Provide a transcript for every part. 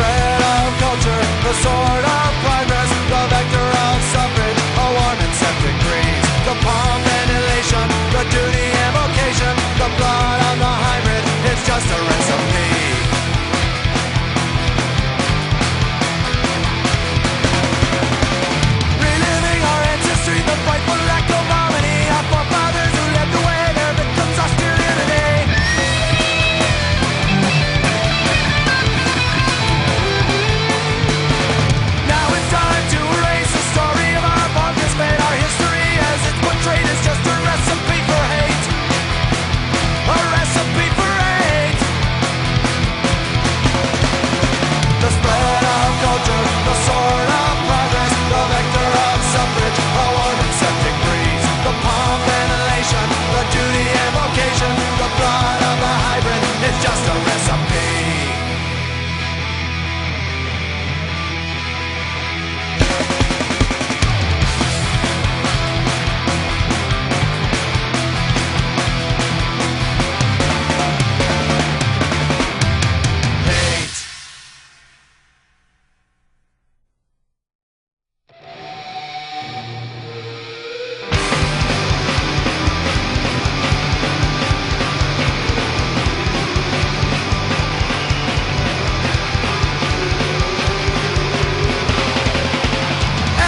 spread of culture, the sword of progress, the vector of suffrage, a warm and septic breeze, the pomp and elation, the duty and vocation, the blood of the hybrid, it's just a recipe. Reliving our ancestry, the frightful act of harmony, our forefathers who led the way, their victims are still here today. Now it's time to erase the story of our bonkers fate. Our history as it's portrayed is just a recipe for hate. A recipe for hate. The spread of culture, the sword of progress, the vector of suffrage, a warm and septic breeze, the pomp and elation, the duty and vocation, the blood of the hybrid, it's just a recipe. Hate.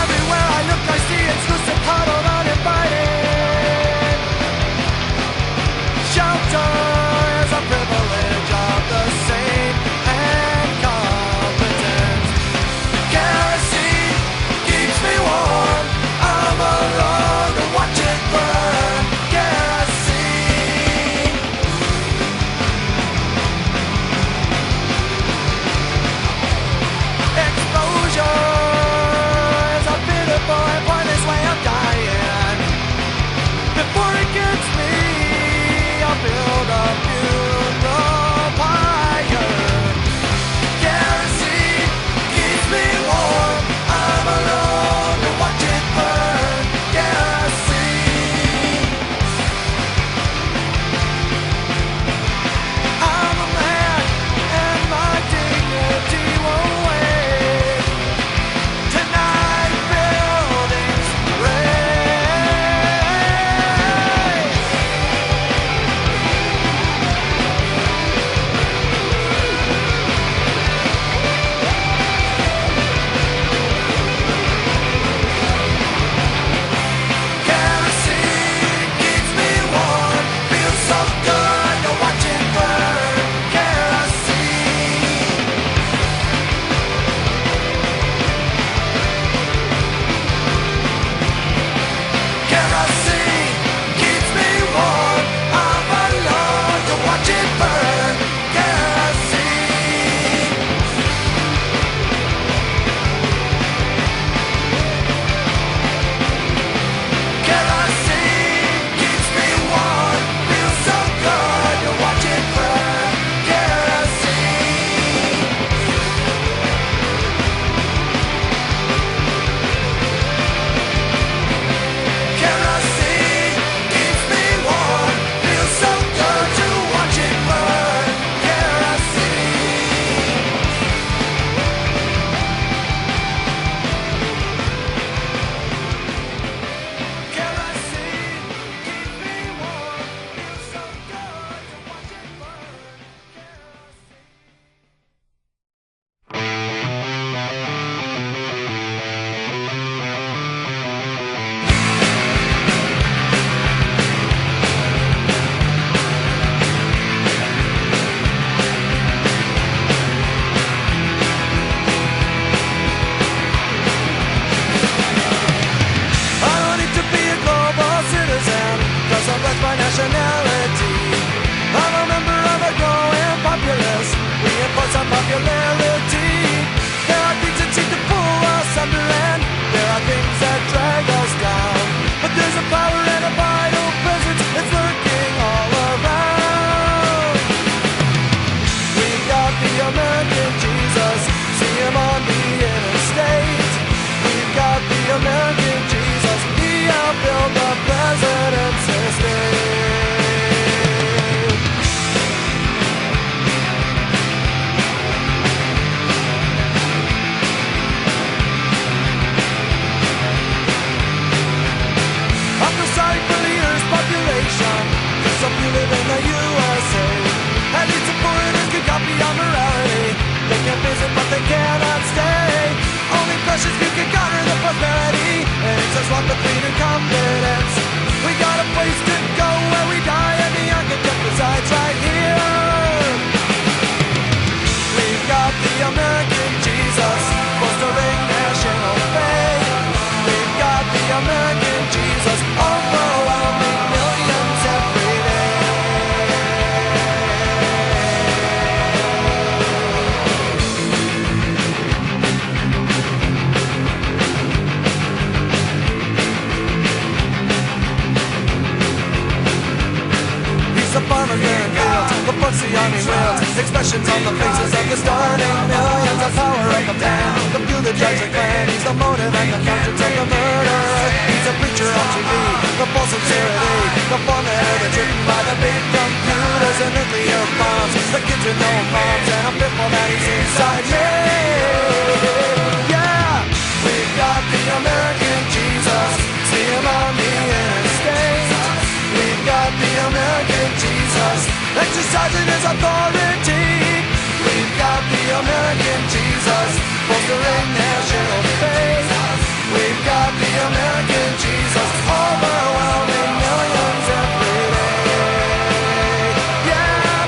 Everywhere I look I see exclusive, huddled, uninvited. Shelter is a privilege of the safe and competent. Kerosene keeps me warm, I'm alone to watch it burn. Kerosene. Exposure is a pitiful and pointless way of dying. Before it gets me, I'll build a funeral pyre. Kerosene keeps me warm, I'm alone to watch it burn. Kerosene. I'm a man and my dignity won't wait. Tonight buildings rage. Kerosene keeps me warm, feels so good to watch it burn. Kerosene. Kerosene keeps me warm, I'm alone to watch it burn. Kerosene. Kerosene keeps me warm, feels so good to watch it burn. Kerosene. Kerosene keeps me warm, feels so good to watch it burn. Kerosene. Kerosene keeps me warm, feels so good to watch it burn. I don't need to be a global citizen, 'cause I'm blessed by nationality. I'm a member of a growing populace, we enforce our popularity. There are things that seem to pull us under, and there are things that drag us down. But there's a power and a vital presence, it's lurking all around. We got the American Jesus, see him on the interstate. We've got the American Jesus, he helped build the president's estate. the drugs and Klan. He's the motive and the conscience of the murderer. He's a preacher on TV, the false sincerity, the format that's written by the big computers and nuclear bombs. The kids with no moms, and I'm fearful that he's inside me. Yeah, we've got the American Jesus, see him on the interstate. We've got the American Jesus, exercising his authority. We've got the American Jesus, bolstering national faith. We've got the American Jesus, overwhelming millions every day. Yeah.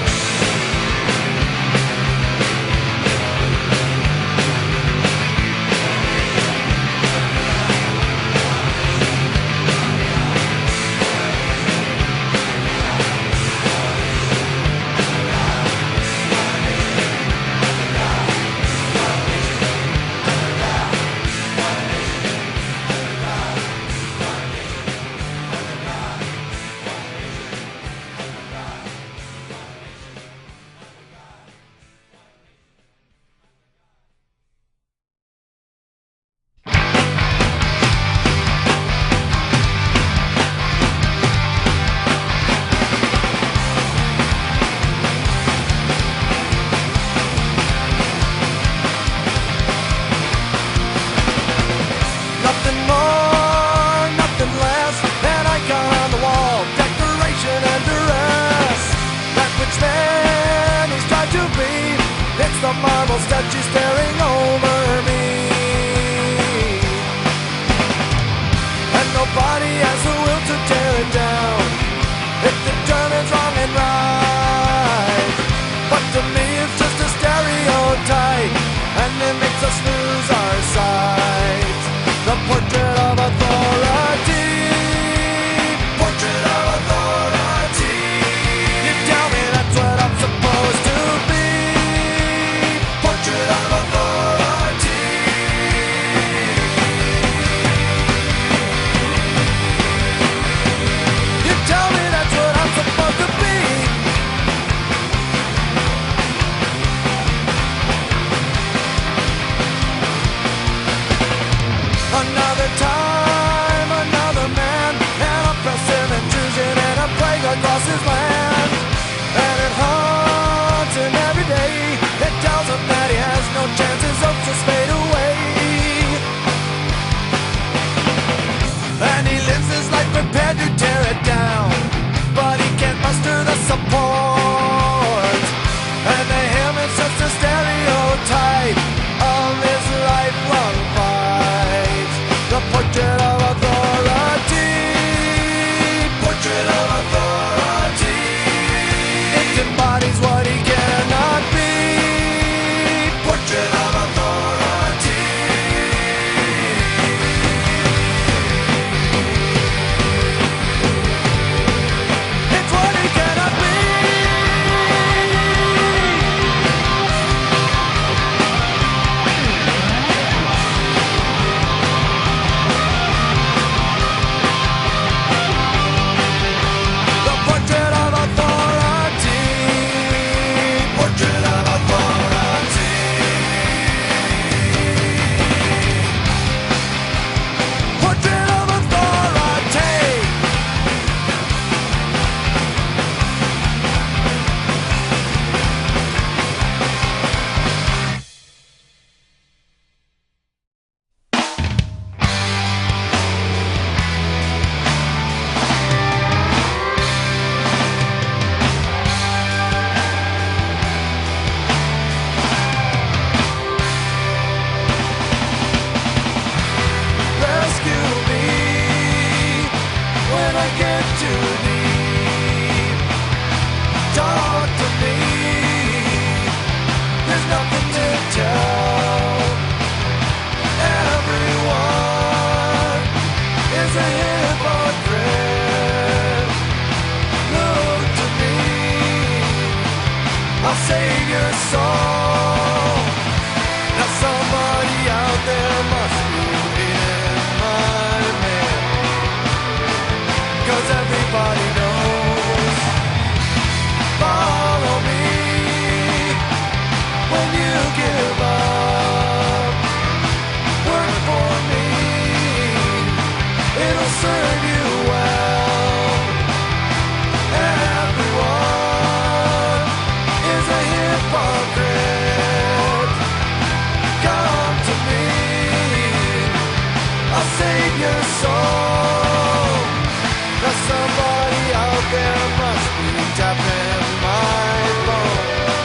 there must be death in my bones.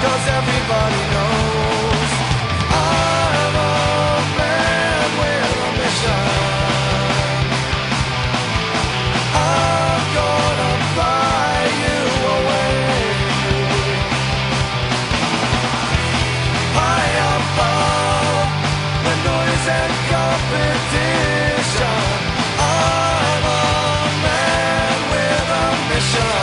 'Cause everybody knows I'm a man with a mission. I'm gonna fly you away, high above the noise and competition. I'm a man with a mission.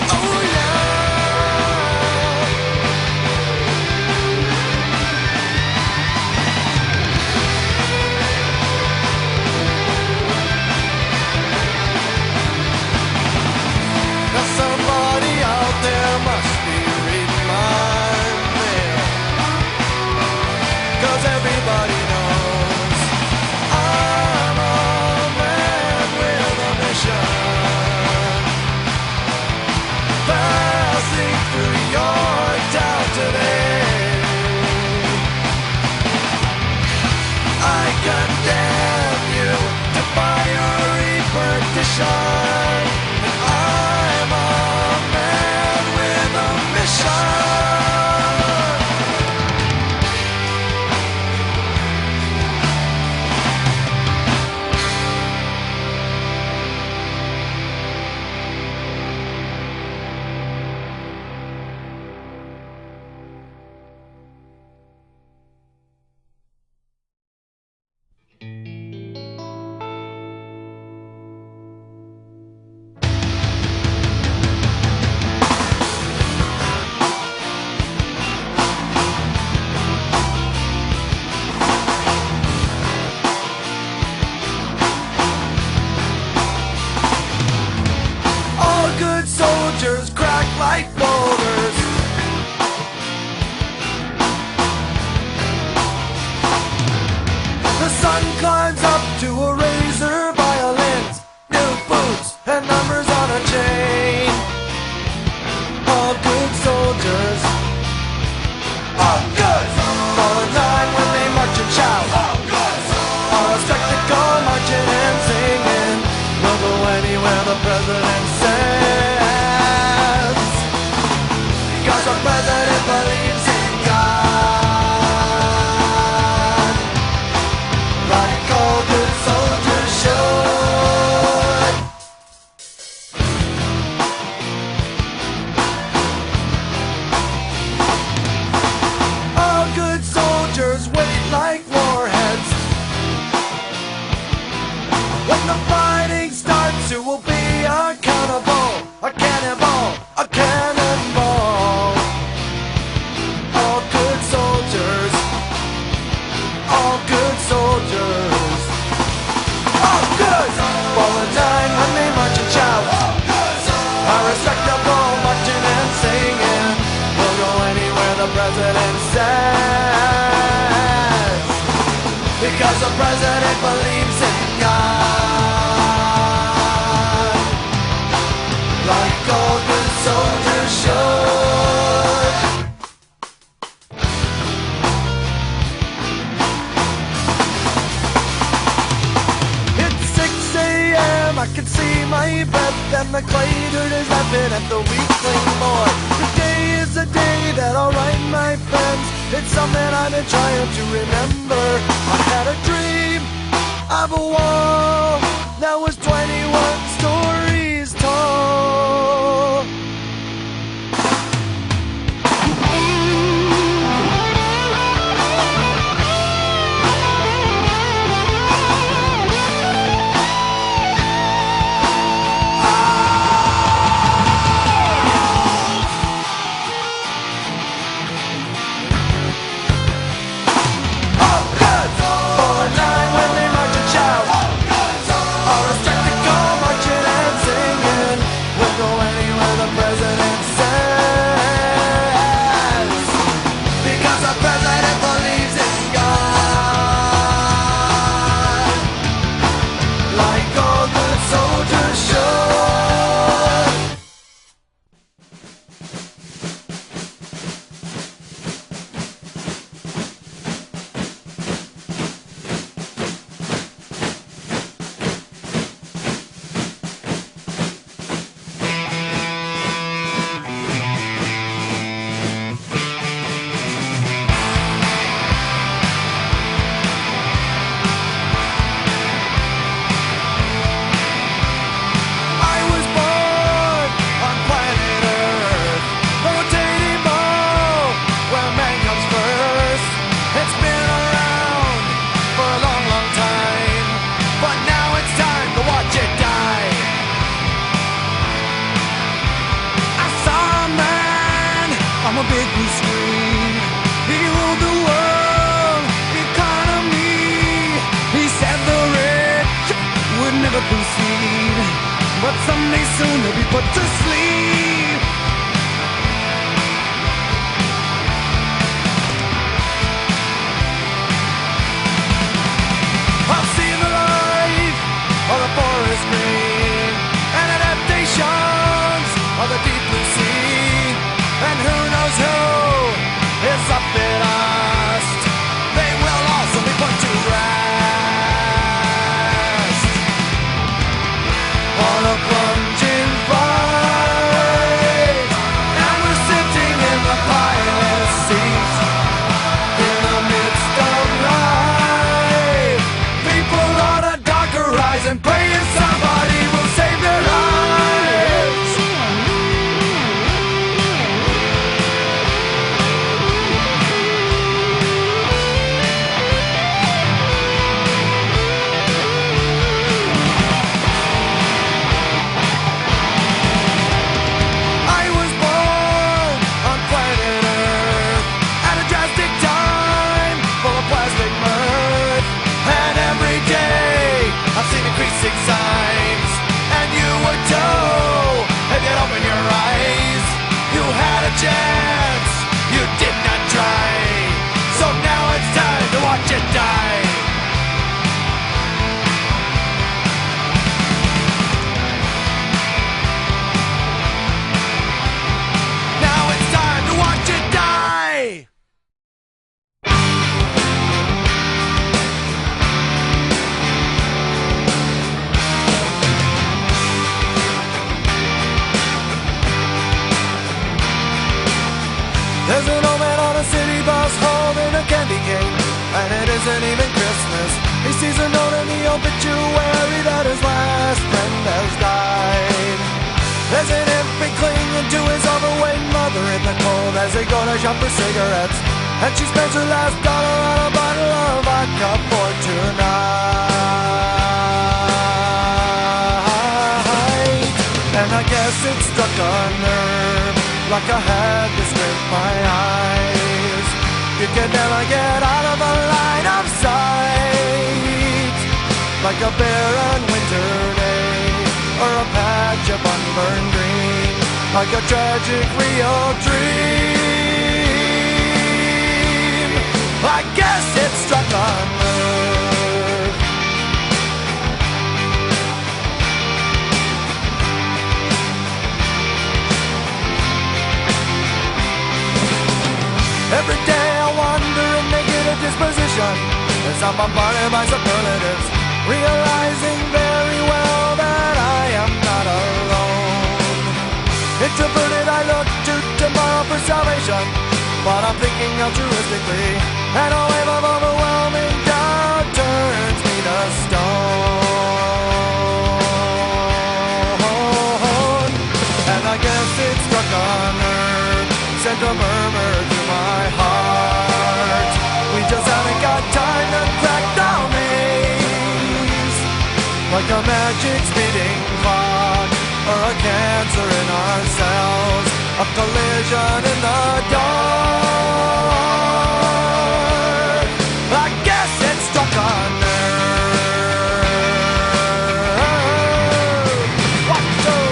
Oh yeah. Now somebody out there must be reading my mail, 'cause everybody knows I'm a man with a mission. Passing through your town today, I condemn you to fiery perdition. I'm a man with a mission. All good soldiers crack like boulders. The sun climbs up to a razor violins, new boots and numbers on a chain. All good soldiers, all good, fall in line when they march and shout. All a spectacle, marching and singing. We'll go anywhere the president says, 'cause the president believes in God, like all good soldiers should. All good soldiers wait like warheads. When the fighting starts, who will be accountable? A cannonball, a cannonball. All good soldiers, all good soldiers, all good. Fall in line when they march and shout. Are respectable, marching and singing. We'll go anywhere the president says, because the president believes in God, like all good soldiers should. It's 6 a.m. I can see my breath, and the clay dirt is laughing at the weakling boy. Today is the day that I'll write my friends. It's something I've been trying to remember. I had a dream of a wall that was 21 stories tall. Fall in line when they march and shout. All a spectacle, marching and singing. We'll go anywhere the president says, because the president believes in God, like all good soldiers should. put to sleep. I've seen the life of the forest green and adaptations of the deep blue sea, and who knows who is up at last. They will also be put to rest on a plunging fight, and we're sitting in the pilot seat in the midst of life. People on a dark horizon praying somebody will save their lives. I was born on planet Earth at a drastic time full of plastic mirth, and every day I've seen increasing signs, and you would too if you'd open your eyes. You had a chance, you did not try, so now it's time to watch it die. Now it's time to watch it die. There's an old man on a city bus holding a candy cane, and it isn't even Christmas. He sees a note in the obituary that his last friend has died. There's an infant clinging to his overweight mother in the cold as they go to shop for cigarettes, and she spends her last dollar on a bottle of vodka for tonight. And I guess it struck a nerve, like I had to squint my eyes. You can never get out of the line of sight, like a barren winter day or a patch of unburned green, like a tragic real dream. I guess it struck a nerve. Every day I wander in negative disposition as I'm bombarded by superlatives, realizing very well that I am not alone. Introverted, I look to tomorrow for salvation, but I'm thinking altruistically, and a wave of overwhelming doubt turns me to stone. And I guess it struck a nerve, sent a murmur through my heart. We just haven't got time to crack the maze, like a magic speeding clock or a cancer in our cells, a collision in the dark. I guess it struck a nerve. Watch out!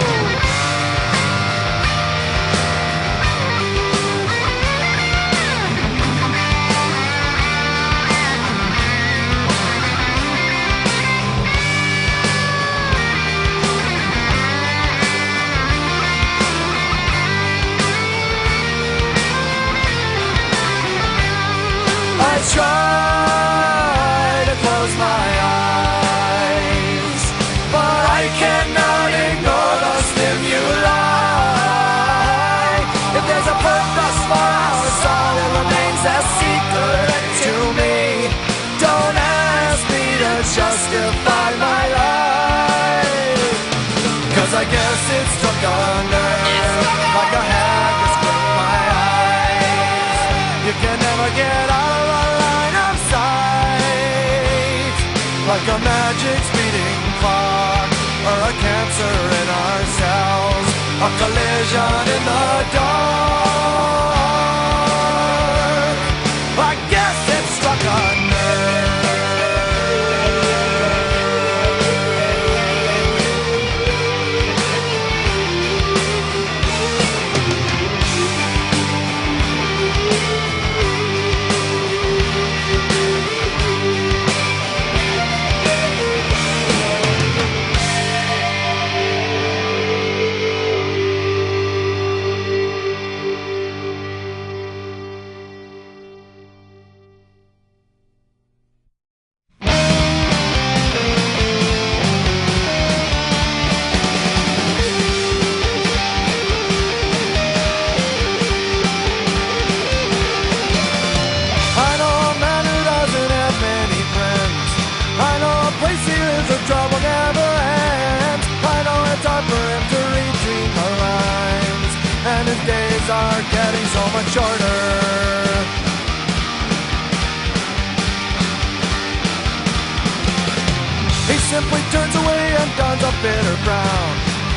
I try to close my eyes, but I cannot ignore the stimuli. If there's a purpose for our song, it remains a secret to me. Don't ask me to justify my life, 'cause I guess it struck a nerve, like I had to squint my eyes. You can never get out of the line of sight, like a magic speeding clock or a cancer in our cells, a collision in the dark. I guess it struck a nerve. days are getting so much shorter. He simply turns away and dons a bitter frown.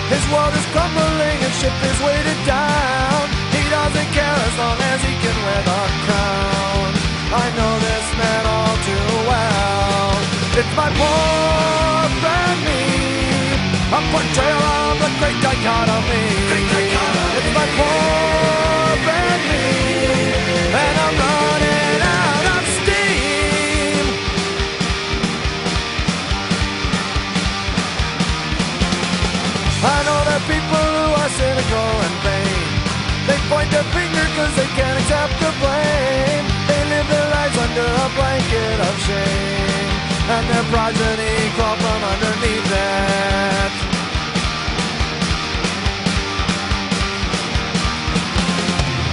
His world is crumbling and ship is weighted down. He doesn't care as long as he can wear the crown. I know this man all too well. It's my poor friend me, a portrayal of the great dichotomy. It's my poor friend me, and I'm running out of steam. I know there are people who are cynical and vain. They point their finger cause they can't accept the blame. They live their lives under a blanket of shame, and their progeny crawl from underneath it.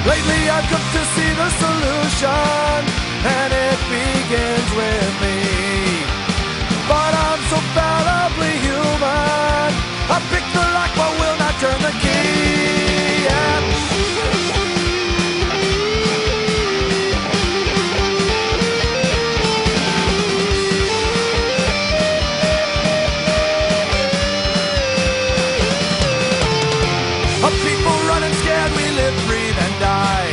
Lately I've come to see the solution, and it begins with me. But I'm so fallibly human, I pick the lock but will not turn the key. Yeah. People running scared, we live, breathe and die.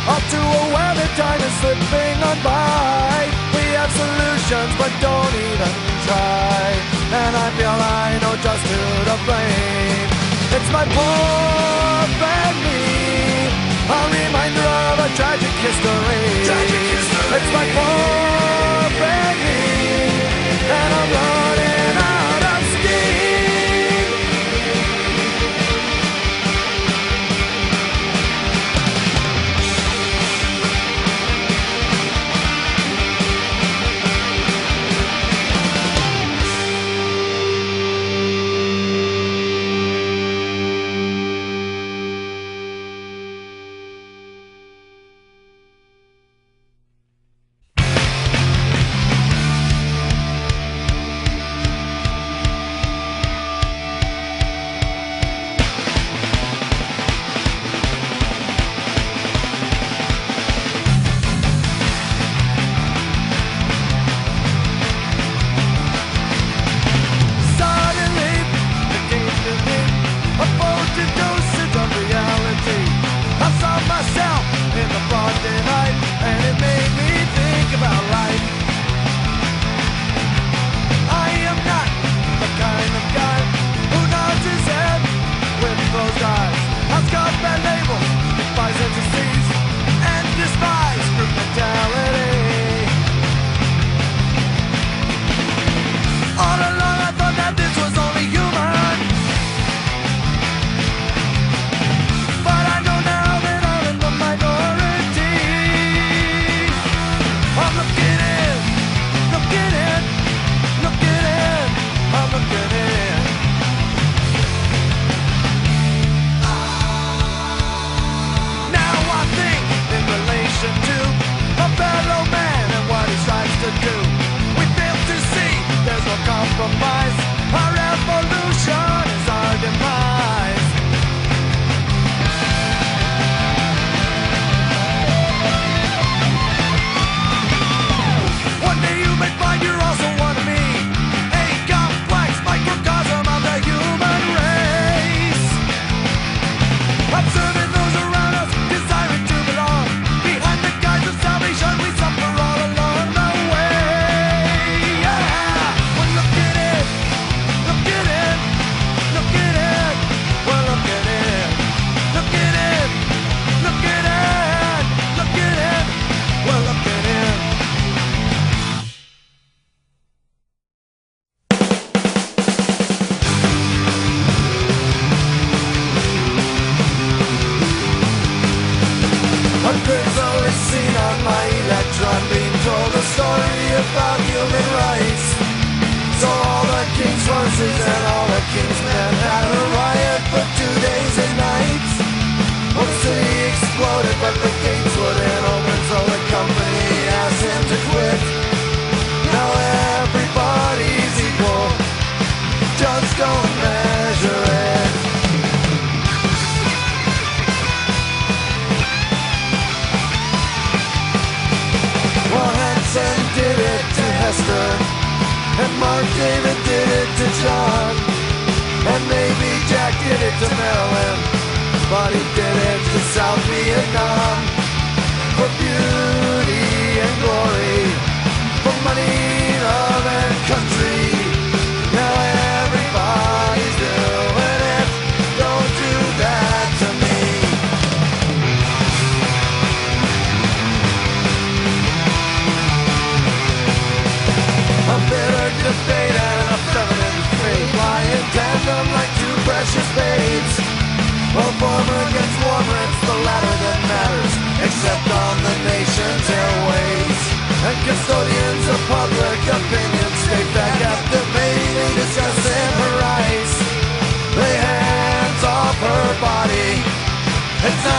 All too aware that time is slipping on by. We have solutions but don't even try, and I feel I know just who to blame. It's my poor family, a reminder of a tragic history. It's my poor family, and I'm running out of steam.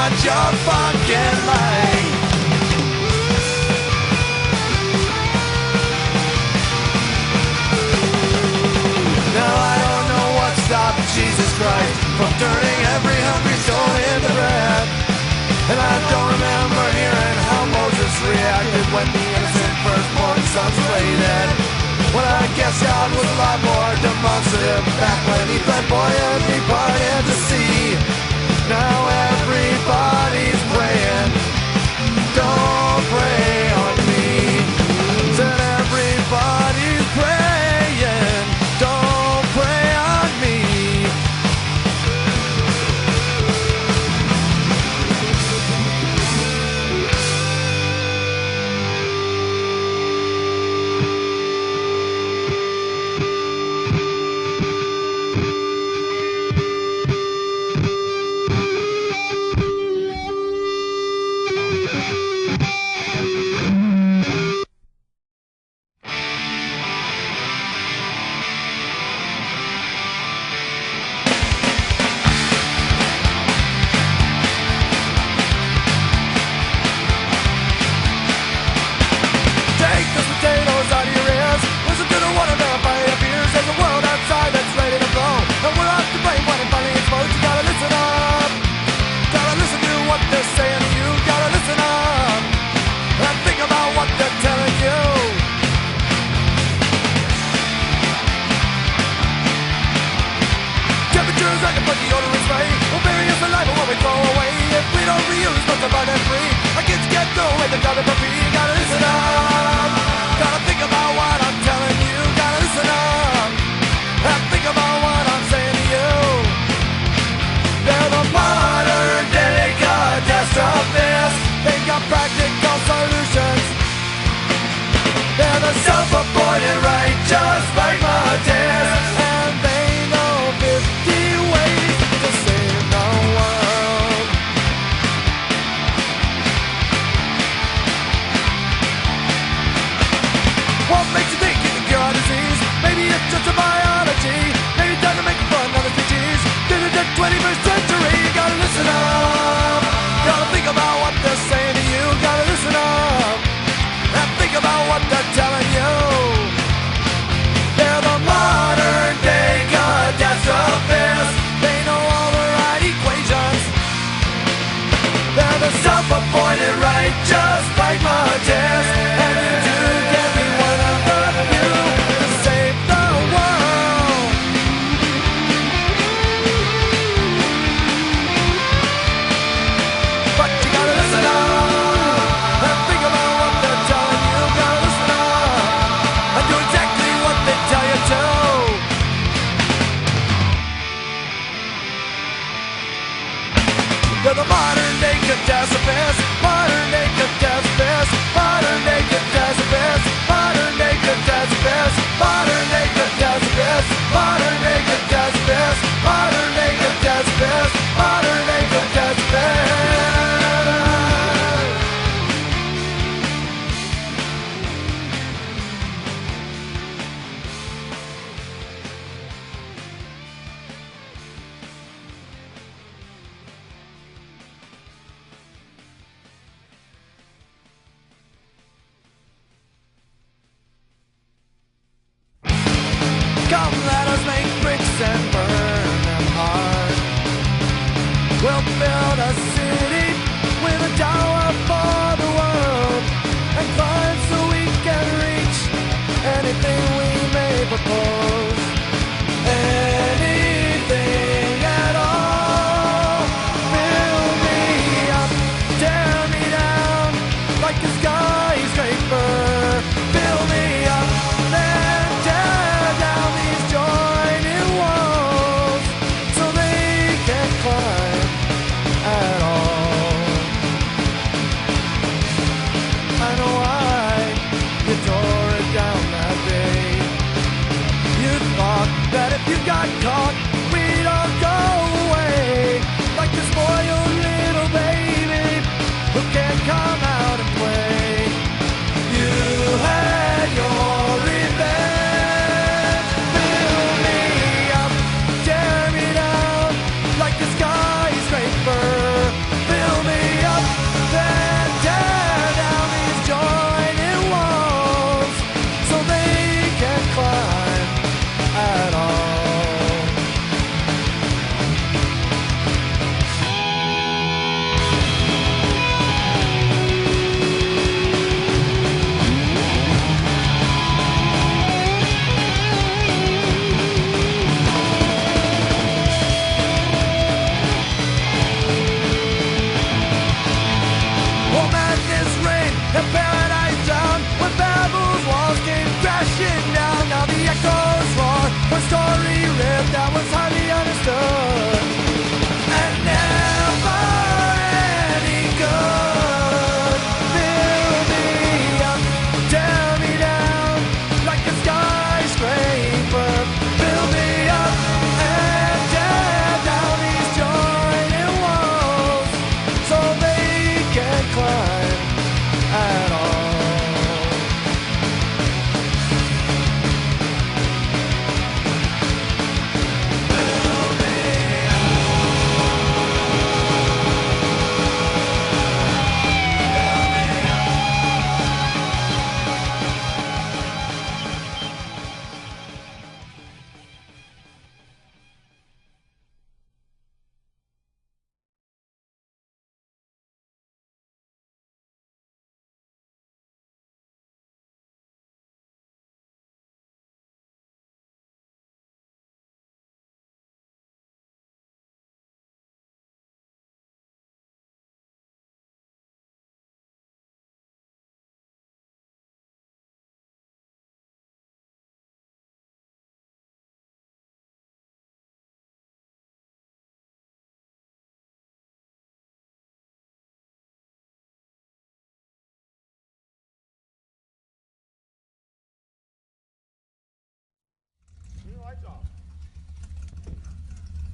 shut your fucking light. Now I don't know what stopped Jesus Christ from turning every hungry soul into bread. And I don't remember hearing how Moses reacted when the innocent firstborn sons lay dead. Well, I guess God was a lot more demonstrative back when he fled boy every part of the sea. Now everybody's praying, don't pray on me. Said everybody's praying, don't pray on me. You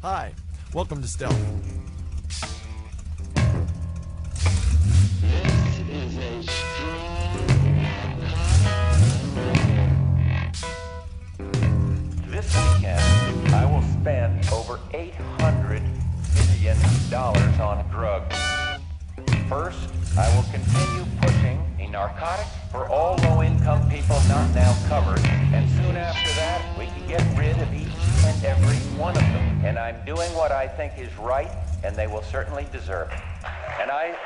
Hi, welcome to Stealth. This is a strong This weekend, I will spend over $800 million on drugs. First, I will continue pushing a narcotic for all low-income people not now covered, and soon after that, we can get rid of each and every one of them. And I'm doing what I think is right, and they will certainly deserve it. And I